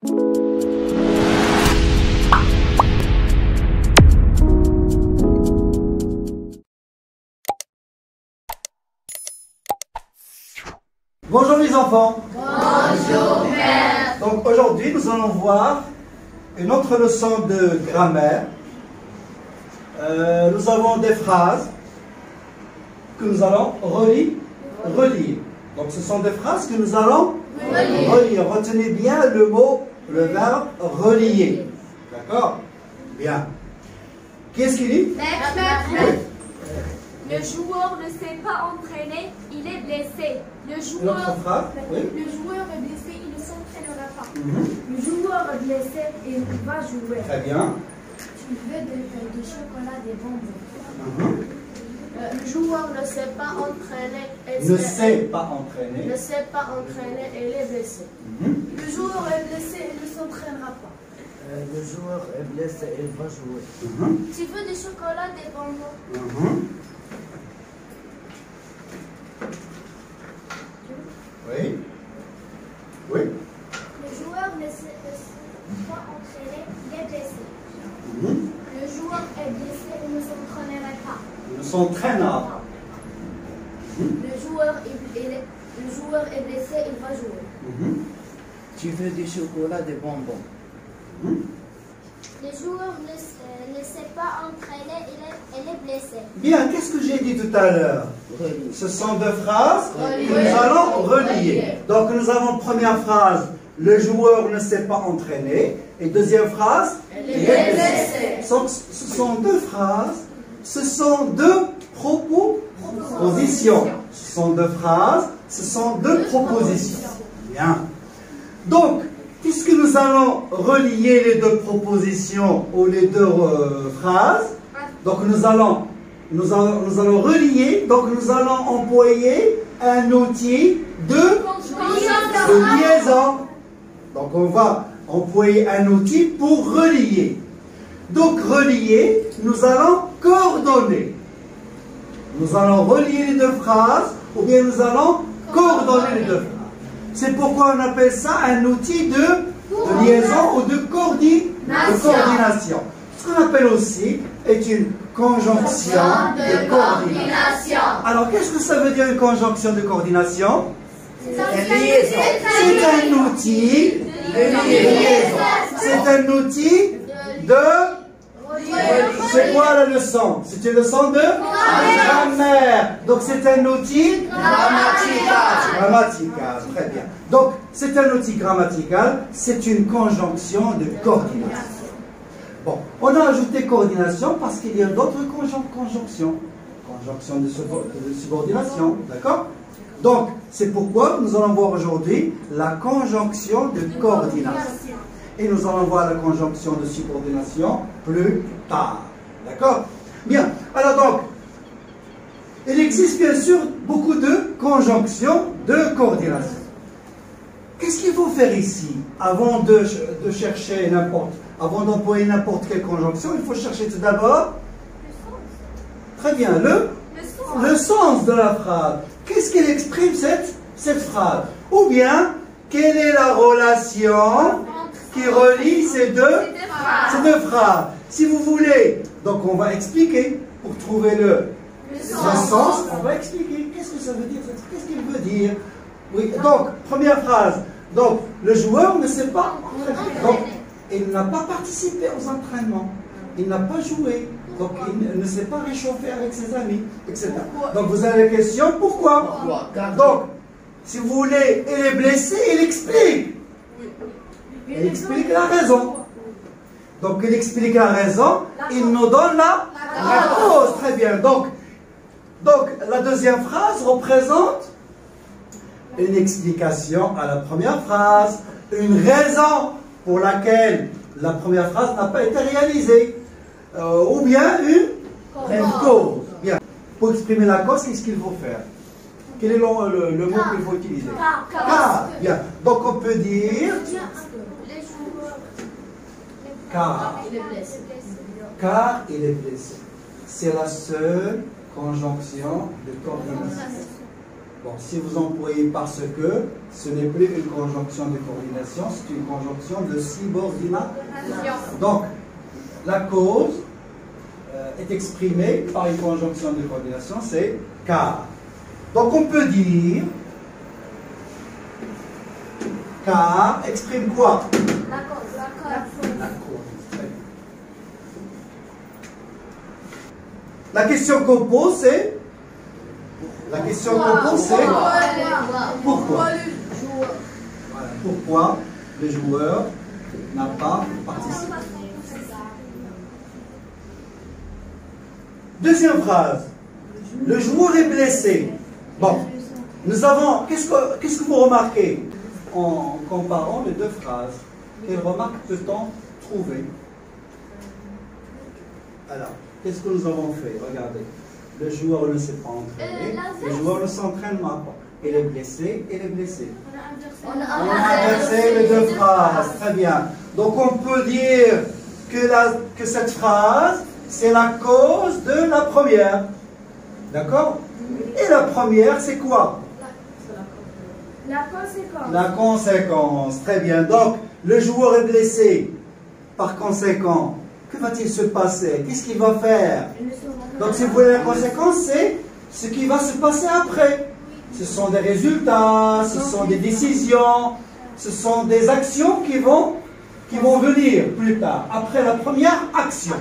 Bonjour les enfants. Bonjour Père. Donc aujourd'hui nous allons voir une autre leçon de grammaire. Nous avons des phrases que nous allons relire. Donc ce sont des phrases que nous allons relire. Retenez bien le verbe relier. D'accord? Bien. Qui est-ce qui dit? Le joueur ne s'est pas entraîné, il est blessé. Une autre phrase? Oui. Le joueur est blessé, il ne s'entraînera pas. Le joueur est blessé et il va jouer. Très bien. Tu veux du chocolat, des bonbons. Le joueur ne s'est pas entraîné. Ne s'est pas entraîné. Ne s'est pas entraîné et il est blessé. Le joueur est blessé et ne s'entraînera pas. Le joueur est blessé et il va jouer. Tu veux du chocolat, des bonbons. Oui. Oui. Le joueur ne s'est pas entraîné, il est blessé. Le joueur est blessé et ne s'entraînera pas. Ne s'entraînera pas. Le joueur est blessé, il va jouer. Tu veux du chocolat, des bonbons. Le joueur ne s'est pas entraîné, il est blessé. Bien, qu'est-ce que j'ai dit tout à l'heure? Relier. Ce sont deux phrases Relier. que nous allons relier. Donc nous avons première phrase, le joueur ne s'est pas entraîné. Et deuxième phrase, il est blessé. Donc, ce sont deux phrases, ce sont deux propositions. Ce sont deux phrases, ce sont deux propositions. Bien. Donc, puisque nous allons relier les deux propositions ou les deux phrases, donc nous allons relier, donc nous allons employer un outil de liaison. Donc on va employer un outil pour relier. Donc relier, nous allons coordonner. Nous allons relier les deux phrases ou bien nous allons coordonner les deux phrases. C'est pourquoi on appelle ça un outil de liaison ou de coordination. Ce qu'on appelle aussi est une conjonction de coordination. Alors, qu'est-ce que ça veut dire une conjonction de coordination? C'est un outil de liaison. C'est un outil de... C'est quoi la leçon? C'est une leçon de grammaire. Donc c'est un outil grammatical. Très bien. Donc c'est un outil grammatical, c'est une conjonction de coordination. Bon, on a ajouté coordination parce qu'il y a d'autres conjonctions. Conjonction de subordination, d'accord? Donc c'est pourquoi nous allons voir aujourd'hui la conjonction de coordination. Et nous allons voir la conjonction de subordination plus tard. D'accord? Bien. Alors donc, il existe bien sûr beaucoup de conjonctions de coordination. Qu'est-ce qu'il faut faire ici? Avant de chercher avant d'employer n'importe quelle conjonction, il faut chercher tout d'abord, très bien, le sens de la phrase. Qu'est-ce qu'elle exprime cette phrase? Ou bien, quelle est la relation qui relie ces deux phrases. Si vous voulez, donc on va expliquer, pour trouver le sens, on va expliquer. Qu'est-ce que ça veut dire? Qu'est-ce qu'il veut dire? Oui, donc, première phrase. Donc, le joueur ne sait pas. Donc, il n'a pas participé aux entraînements. Il n'a pas joué. Donc, il ne s'est pas réchauffé avec ses amis, etc. Donc, vous avez la question, pourquoi? Donc, si vous voulez, il est blessé, il explique. Il explique la raison. Donc, il explique la raison, il nous donne la cause. Très bien. Donc, la deuxième phrase représente une explication à la première phrase, une raison pour laquelle la première phrase n'a pas été réalisée, ou bien une cause. Bien. Pour exprimer la cause, qu'est-ce qu'il faut faire? Quel est le mot qu'il faut utiliser? Car. Bien. Donc, on peut dire... Car il est blessé. C'est la seule conjonction de coordination. Bon, si vous employez parce que, ce n'est plus une conjonction de coordination, c'est une conjonction de subordination. Donc, la cause est exprimée par une conjonction de coordination, c'est car. Donc, on peut dire car exprime quoi? La cause. La cause. La question qu'on pose, c'est pourquoi? Voilà, pourquoi le joueur n'a pas participé? Deuxième phrase. Le joueur est blessé. Bon, nous avons. Qu'est-ce que vous remarquez en comparant les deux phrases? Quelle remarque peut-on trouver? Alors, qu'est-ce que nous avons fait? Regardez. Le joueur ne s'est pas entraîné. Le joueur ne s'entraîne pas. Il est blessé, il est blessé. On a inversé les deux phrases. Très bien. Donc on peut dire que cette phrase, c'est la cause de la première. D'accord? Et la première, c'est quoi? La conséquence. La conséquence. Très bien. Donc, le joueur est blessé. Par conséquent, que va-t-il se passer? Qu'est-ce qu'il va faire? Donc, si vous voulez la conséquence, c'est ce qui va se passer après. Ce sont des résultats, ce sont des décisions, ce sont des actions qui vont venir plus tard, après la première action.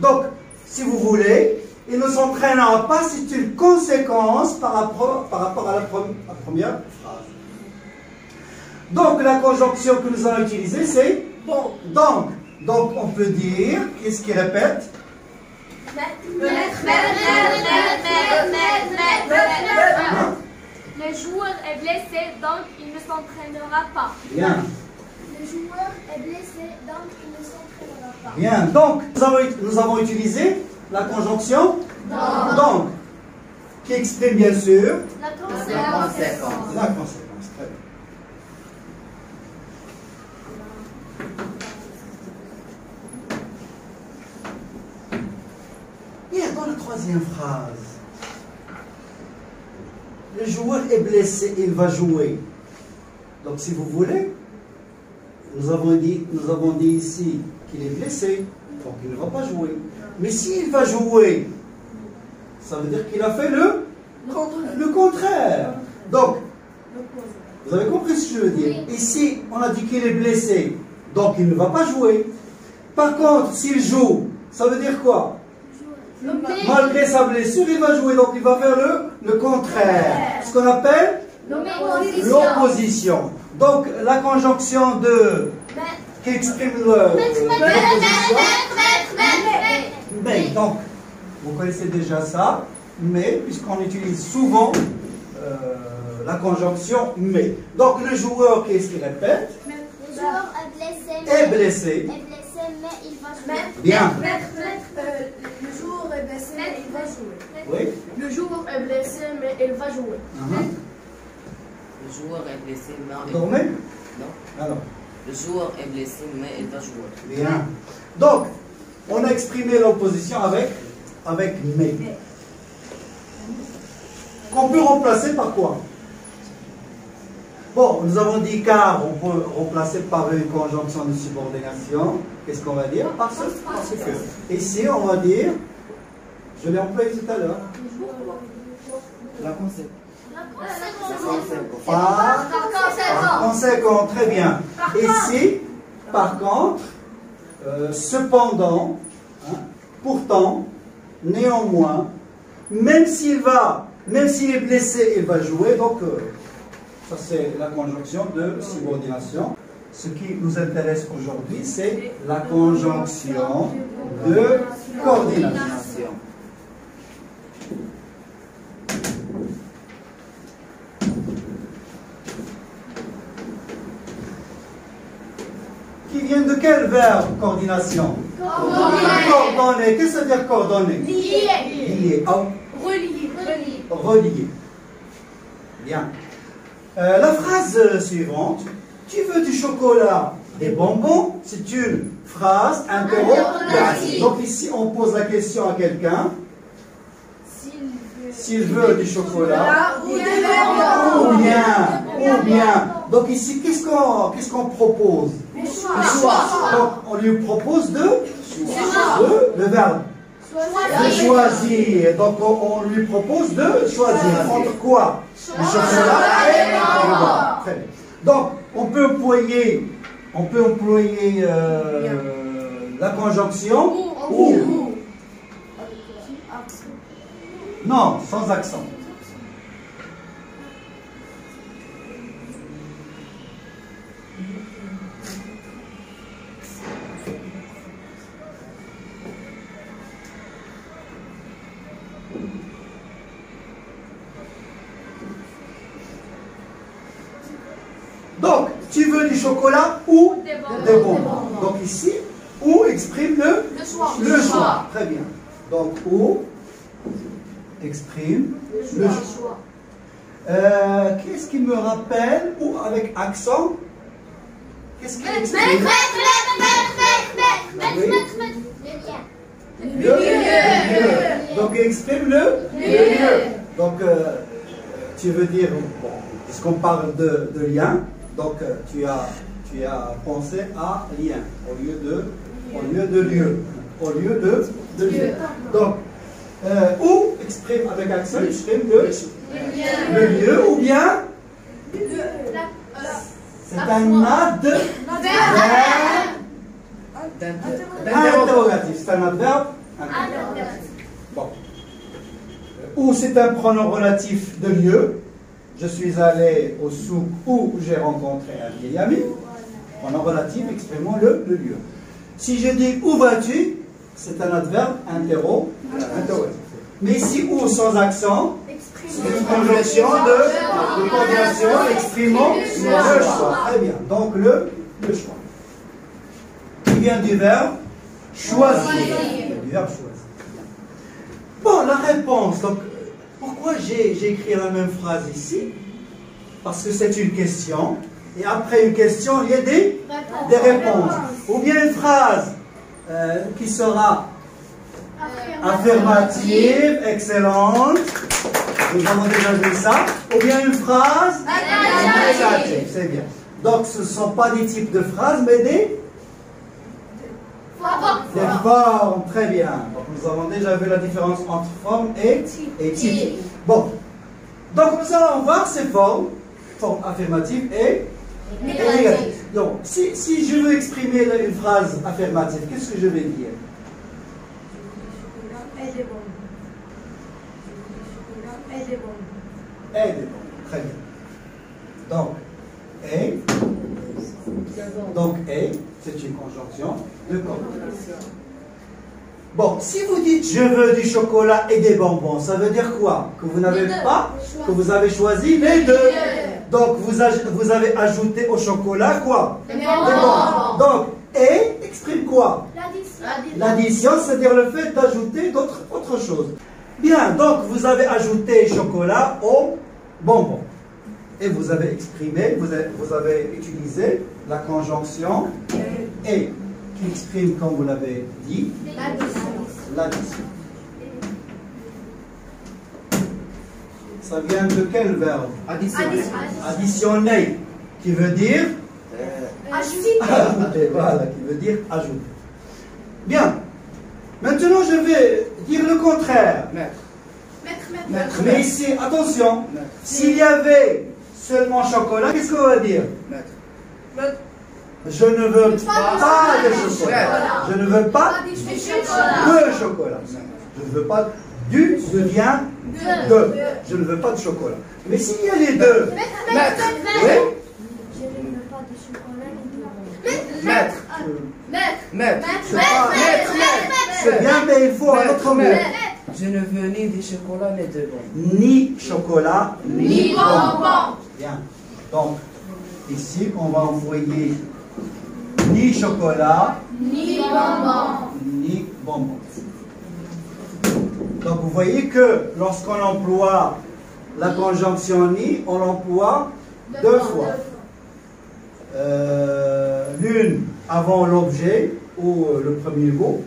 Donc, si vous voulez, il ne s'entraînera pas, c'est une conséquence par rapport à la première phrase. Donc, la conjonction que nous allons utiliser, c'est donc. Donc, on peut dire, qu'est-ce qu'il répète? Le joueur est blessé, donc il ne s'entraînera pas. Bien. Le joueur est blessé, donc il ne s'entraînera pas. Bien. Donc, nous avons utilisé la conjonction donc, qui exprime bien sûr La La conséquence. conséquence. la conséquence. Très bien. Bien, dans la troisième phrase, le joueur est blessé, il va jouer. Donc, si vous voulez, nous avons dit ici qu'il est blessé, donc il ne va pas jouer. Mais s'il va jouer, ça veut dire qu'il a fait le contraire. Donc, vous avez compris ce que je veux dire? Ici, on a dit qu'il est blessé, donc il ne va pas jouer. Par contre, s'il joue, ça veut dire quoi? Malgré sa blessure, il va jouer, donc il va faire le contraire. Ce qu'on appelle l'opposition. Donc, la conjonction qui exprime l'opposition. Mais, donc, vous connaissez déjà ça, mais, puisqu'on utilise souvent la conjonction mais. Donc, le joueur, qu'est-ce qu'il répète? Le joueur est blessé. Est blessé. Mais il va jouer. Bien. Le joueur est blessé, mais il va jouer. Oui. Le joueur est blessé, mais il va jouer. Le joueur est blessé, mais Vous dormez? non. Alors. Le joueur est blessé, mais il va jouer. Bien. Donc, on a exprimé l'opposition avec mais. Qu'on peut remplacer par quoi? Bon, nous avons dit car, on peut remplacer par une conjonction de subordination. Qu'est-ce qu'on va dire? Parce que. Ici, on va dire, je l'ai employé tout à l'heure. La conséquence. Par conséquent, très bien. Ici, par contre, cependant, pourtant, néanmoins, même s'il est blessé, il va jouer. Donc, ça c'est la conjonction de subordination. Ce qui nous intéresse aujourd'hui, c'est la conjonction de coordination. Qui vient de quel verbe, coordination? Coordonner. Qu'est-ce que ça veut dire coordonner? Lier. Relier. Bien. La phrase suivante. Tu veux du chocolat, des bonbons? C'est une phrase interrogative. Donc ici, on pose la question à quelqu'un. s'il veut du chocolat, Ou des ou bien. Donc ici, qu'est-ce qu'on propose? Le choix. Donc on lui propose le verbe. De choisir. Donc on lui propose de choisir. Entre quoi? Le chocolat et le bonbon. Très bien. Donc on peut employer la conjonction ou. Non, sans accent. Donc, tu veux du chocolat ou des bonbons. Donc ici, ou exprime le choix. Très bien. Donc, ou exprime le choix. Qu'est-ce qui me rappelle, ou avec accent, qu'est-ce qu'il exprime? Le lieu. Donc, il exprime le lieu. Donc, tu veux dire, bon, puisqu'on parle de lien, donc tu as pensé à lien au lieu de lieu. Au lieu de lieu. Donc, ou exprime avec accent, exprime le lieu, ou bien c'est un adverbe interrogatif. C'est un adverbe interrogatif. Bon. Ou c'est un pronom relatif de lieu. Je suis allé au souk où j'ai rencontré un vieil ami. Pronom relatif, exprimons le lieu. Si je dis où vas-tu, c'est un adverbe interrogatif. Mais ici, où sans accent, c'est une conjonction de conjonction, exprimons le choix. Très bien. Donc le choix. Qui vient du verbe choisir. Du verbe choisir. Bon, la réponse. Donc, pourquoi j'ai écrit la même phrase ici? Parce que c'est une question. Et après une question, il y a des réponses. Ou bien une phrase qui sera affirmative, excellente. Nous avons déjà vu ça. Ou bien une phrase négative. C'est bien. Donc, ce ne sont pas des types de phrases, mais des formes. Très bien. Donc, nous avons déjà vu la différence entre forme et type. Bon. Donc, nous allons voir ces formes. Forme affirmative et négative. Donc, si je veux exprimer une phrase affirmative, qu'est-ce que je vais dire? Et des bons. Très bien. Donc, c'est une conjonction de coordination. Bon, si vous dites je veux du chocolat et des bonbons, ça veut dire quoi? Que vous n'avez pas, que vous avez choisi les deux. Donc, vous avez ajouté au chocolat quoi? Des bonbons. Donc, et exprime quoi? L'addition, c'est-à-dire le fait d'ajouter autre chose. Bien, donc vous avez ajouté chocolat au bonbon. Et vous avez exprimé, vous avez utilisé la conjonction et qui exprime, comme vous l'avez dit, l'addition. Ça vient de quel verbe? Additionner. Qui veut dire ajouter. Voilà, qui veut dire ajouter. Bien. Maintenant, je vais dire le contraire. Mettre. Mais ici, attention, s'il y avait seulement chocolat, qu'est-ce qu'on va dire? Je ne veux pas de chocolat. Je ne veux pas de chocolat. Je ne veux pas du, devient de. Je ne veux pas de chocolat. Mais s'il y a les deux, oui? C'est bien, mais il faut un autre mot. Je ne veux ni des chocolats ni de bonbons. Ni chocolat, ni bonbons. Bien. Donc, ici, on va envoyer ni chocolat, ni bonbons. Ni bonbons. Donc, vous voyez que lorsqu'on emploie la conjonction ni, on l'emploie deux fois. L'une avant l'objet ou le premier mot,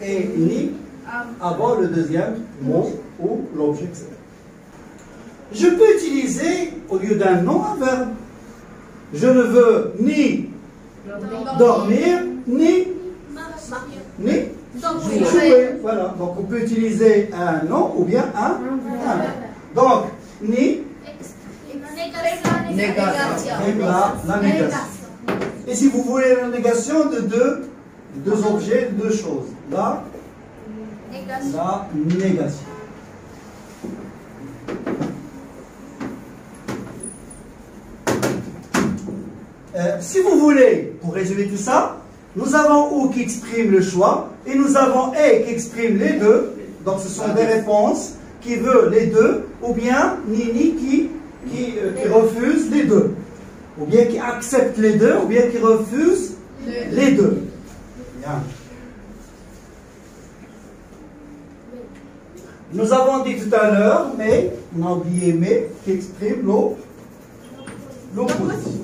et ni avant le deuxième mot ou l'objet, etc. je peux utiliser, au lieu d'un nom, un verbe. Je ne veux ni dormir, ni jouer. Voilà. Donc on peut utiliser un nom ou bien un verbe. Donc, ni, la négation. Et si vous voulez la négation de deux objets, deux choses. La négation. Si vous voulez, pour résumer tout ça, nous avons ou qui exprime le choix et nous avons et qui exprime les deux. Donc ce sont des réponses qui veulent les deux, ou bien ni qui refuse les deux, ou bien qui accepte les deux, ou bien qui refuse les deux. Bien. Nous avons dit tout à l'heure, mais, on a oublié mais, qui exprime l'opposition.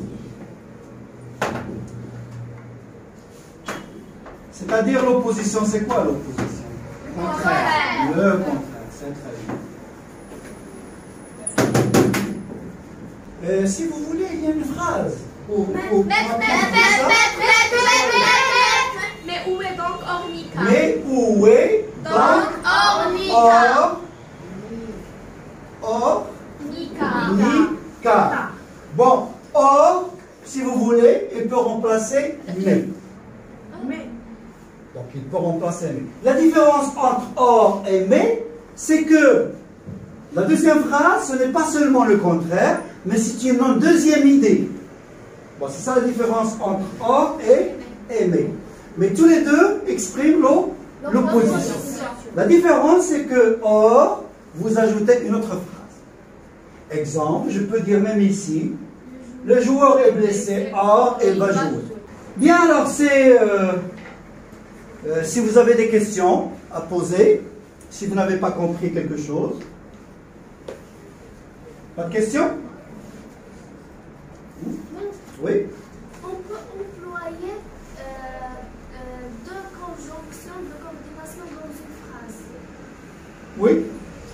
C'est-à-dire l'opposition, c'est quoi l'opposition? Le contraire. Le contraire, c'est très bien. Si vous voulez, il y a une phrase. Mais où est donc Ornica? Mais où est donc Ornica? Bon, or, si vous voulez, il peut remplacer mais. Donc il peut remplacer mais. La différence entre or et mais, c'est que la deuxième phrase, ce n'est pas seulement le contraire, mais c'est une deuxième idée. Bon, c'est ça la différence entre or et mais. Mais tous les deux expriment l'opposition. La différence, c'est que or, vous ajoutez une autre phrase. Exemple, je peux dire même ici, le joueur est blessé, or il va jouer. Bien, alors c'est... si vous avez des questions à poser, si vous n'avez pas compris quelque chose. Pas de questions? Oui? On peut employer deux conjonctions de coordination dans une phrase. Oui,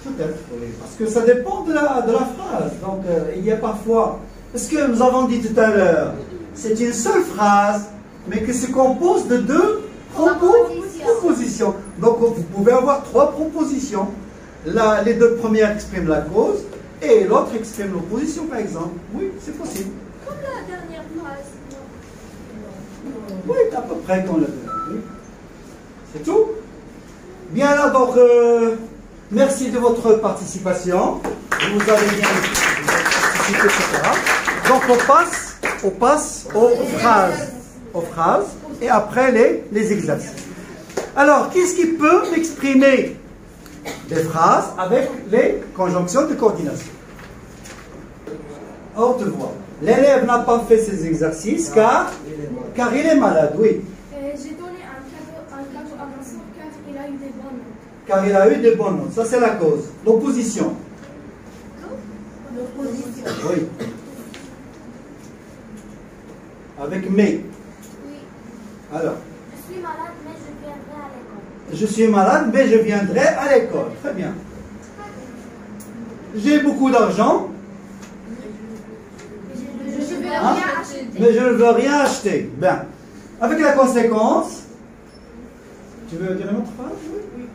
peut-être, oui. Parce que ça dépend de la phrase. Donc, il y a parfois... Parce que nous avons dit tout à l'heure, c'est une seule phrase, mais qui se compose de deux propositions. Donc, vous pouvez avoir trois propositions. Là, les deux premières expriment la cause, et l'autre exprime l'opposition, par exemple. Oui, c'est possible. Comme la dernière phrase. Oui, à peu près comme la dernière. Oui. C'est tout? Bien là, donc, merci de votre participation. Vous avez bien participé, etc. Donc, on passe aux phrases, et après les exercices. Alors, qu'est-ce qui peut exprimer des phrases avec les conjonctions de coordination? Haute voix. L'élève n'a pas fait ses exercices car il est malade, oui. J'ai donné un cadeau à Vincent car il a eu des bonnes notes. Car il a eu des bonnes notes. Ça, c'est la cause. L'opposition. Oui. Avec mais. Oui. Alors. Je suis malade, mais je viendrai à l'école. Je suis malade, mais je viendrai à l'école. Très bien. J'ai beaucoup d'argent. Hein? Mais je ne veux rien acheter. Bien. Avec la conséquence. Tu veux dire une autre phrase? Oui.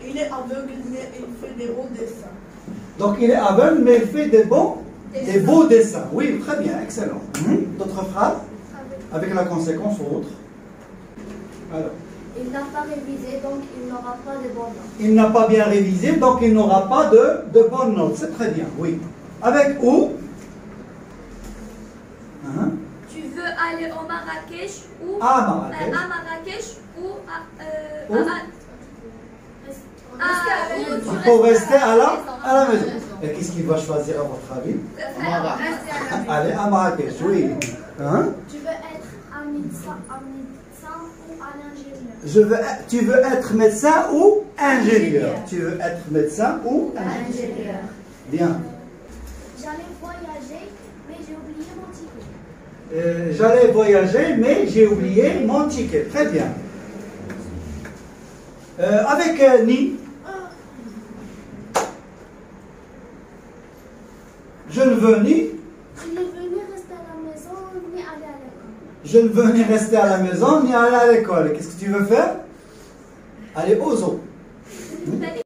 Il est aveugle, mais il fait des beaux dessins. Donc il est aveugle, mais il fait des beaux dessins. Oui, très bien, excellent. D'autres phrases? Avec la conséquence ou autre? Alors. Il n'a pas révisé, donc il n'aura pas de bonnes notes. Il n'a pas bien révisé, donc il n'aura pas de bonnes notes. C'est très bien, oui. Avec où? Tu veux aller au Marrakech ou à Marrakech. À Marrakech ou Il faut rester à la maison. Et qu'est-ce qu'il va choisir à votre avis? Aller à Marrakech, oui. Tu veux être un médecin ou un ingénieur? Tu veux être médecin ou ingénieur? Tu veux être médecin ou ingénieur? Bien. J'allais voyager, mais j'ai oublié mon ticket. J'allais voyager, mais j'ai oublié mon ticket. Très bien. Avec ni. Je ne veux ni. Je ne veux ni rester à la maison ni aller à l'école. Je ne veux ni rester à la maison ni aller à l'école. Qu'est-ce que tu veux faire? Aller au zoo. D'aller